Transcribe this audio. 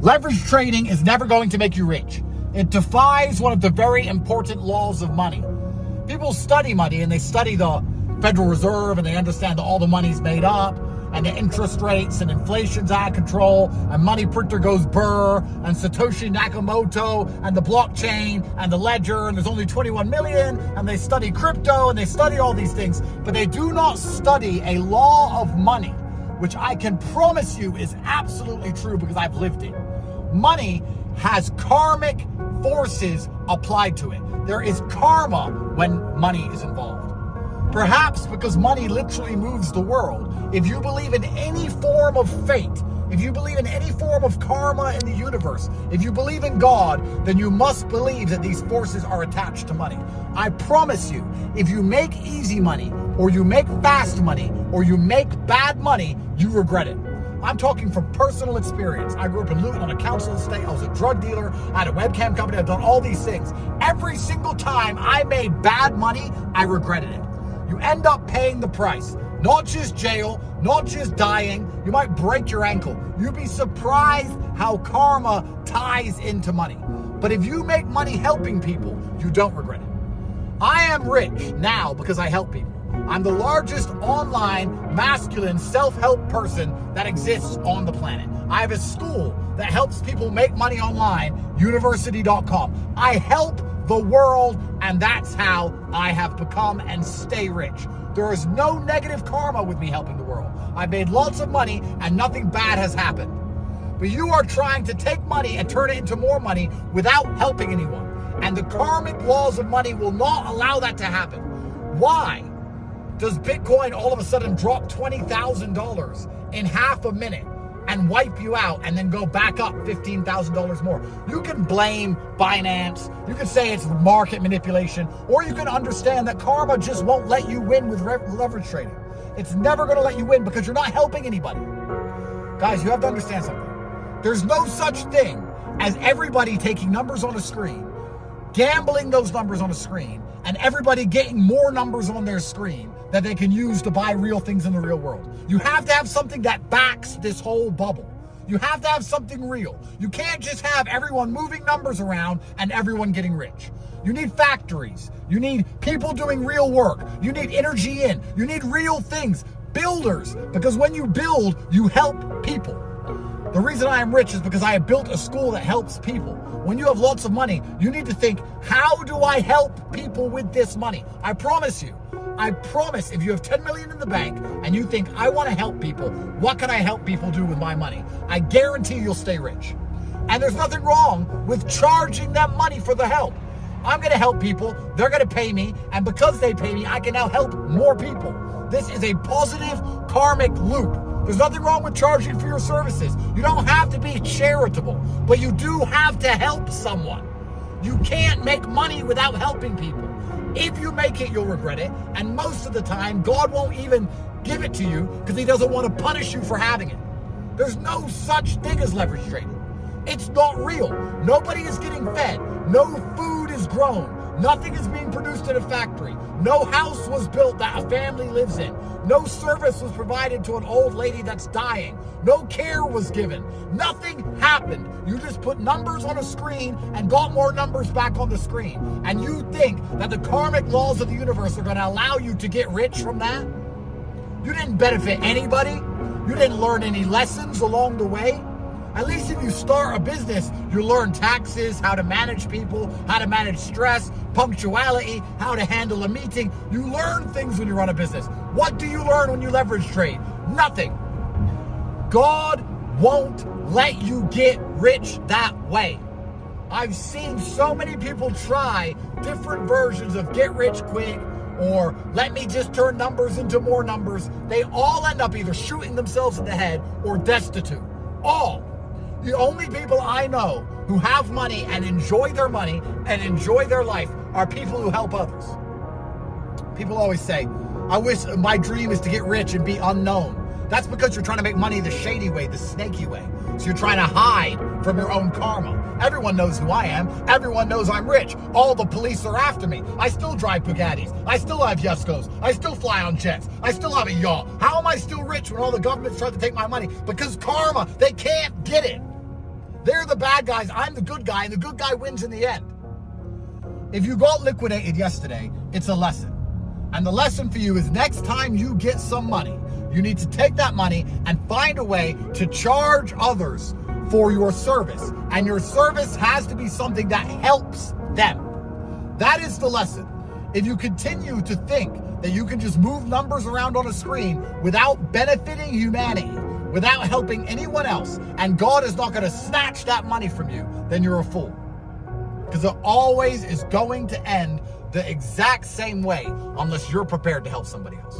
Leverage trading is never going to make you rich. It defies one of the very important laws of money. People study money and they study the Federal Reserve and they understand that all the money's made up and the interest rates and inflation's out of control and money printer goes burr and Satoshi Nakamoto and the blockchain and the ledger and there's only 21 million and they study crypto and they study all these things, but they do not study a law of money, which I can promise you is absolutely true because I've lived it. Money has karmic forces applied to it. There is karma when money is involved. Perhaps because money literally moves the world. If you believe in any form of fate, if you believe in any form of karma in the universe, if you believe in God, then you must believe that these forces are attached to money. I promise you, if you make easy money, or you make fast money, or you make bad money, you regret it. I'm talking from personal experience. I grew up in Luton on a council estate. I was a drug dealer. I had a webcam company. I've done all these things. Every single time I made bad money, I regretted it. You end up paying the price. Not just jail, not just dying. You might break your ankle. You'd be surprised how karma ties into money. But if you make money helping people, you don't regret it. I am rich now because I help people. I'm the largest online masculine self-help person that exists on the planet. I have a school that helps people make money online, university.com. I help the world, and that's how I have become and stay rich. There is no negative karma with me helping the world. I've made lots of money and nothing bad has happened. But you are trying to take money and turn it into more money without helping anyone. And the karmic laws of money will not allow that to happen. Why does Bitcoin all of a sudden drop $20,000 in half a minute and wipe you out and then go back up $15,000 more? You can blame Binance, you can say it's market manipulation, or you can understand that karma just won't let you win with leverage trading. It's never going to let you win because you're not helping anybody. Guys, you have to understand something. There's no such thing as everybody taking numbers on a screen, gambling those numbers on a screen, and everybody getting more numbers on their screen that they can use to buy real things in the real world. You have to have something that backs this whole bubble. You have to have something real. You can't just have everyone moving numbers around and everyone getting rich. You need factories. You need people doing real work. You need energy in. You need real things. Builders. Because when you build, you help people. The reason I am rich is because I have built a school that helps people. When you have lots of money, you need to think, how do I help people with this money? I promise you, if you have 10 million in the bank and you think, I want to help people, what can I help people do with my money? I guarantee you'll stay rich. And there's nothing wrong with charging them money for the help. I'm going to help people, they're going to pay me, and because they pay me, I can now help more people. This is a positive karmic loop. There's nothing wrong with charging for your services. You don't have to be charitable, but you do have to help someone. You can't make money without helping people. If you make it, you'll regret it. And most of the time, God won't even give it to you because he doesn't want to punish you for having it. There's no such thing as leverage trading. It's not real. Nobody is getting fed. No food is grown. Nothing is being produced in a factory. No house was built that a family lives in. No service was provided to an old lady that's dying. No care was given. Nothing happened. You just put numbers on a screen and got more numbers back on the screen. And you think that the karmic laws of the universe are going to allow you to get rich from that? You didn't benefit anybody. You didn't learn any lessons along the way. At least if you start a business, you learn taxes, how to manage people, how to manage stress, punctuality, how to handle a meeting. You learn things when you run a business. What do you learn when you leverage trade? Nothing. God won't let you get rich that way. I've seen so many people try different versions of get rich quick or let me just turn numbers into more numbers. They all end up either shooting themselves in the head or destitute. All. The only people I know who have money and enjoy their money and enjoy their life are people who help others. People always say, I wish my dream is to get rich and be unknown. That's because you're trying to make money the shady way, the snaky way. So you're trying to hide from your own karma. Everyone knows who I am. Everyone knows I'm rich. All the police are after me. I still drive Bugattis. I still have Yescos. I still fly on jets. I still have a yacht. How am I still rich when all the government's trying to take my money? Because karma, they can't get it. They're the bad guys. I'm the good guy, and the good guy wins in the end. If you got liquidated yesterday, it's a lesson. And the lesson for you is next time you get some money, you need to take that money and find a way to charge others for your service. And your service has to be something that helps them. That is the lesson. If you continue to think that you can just move numbers around on a screen without benefiting humanity, without helping anyone else, and God is not going to snatch that money from you, then you're a fool. Because it always is going to end the exact same way unless you're prepared to help somebody else.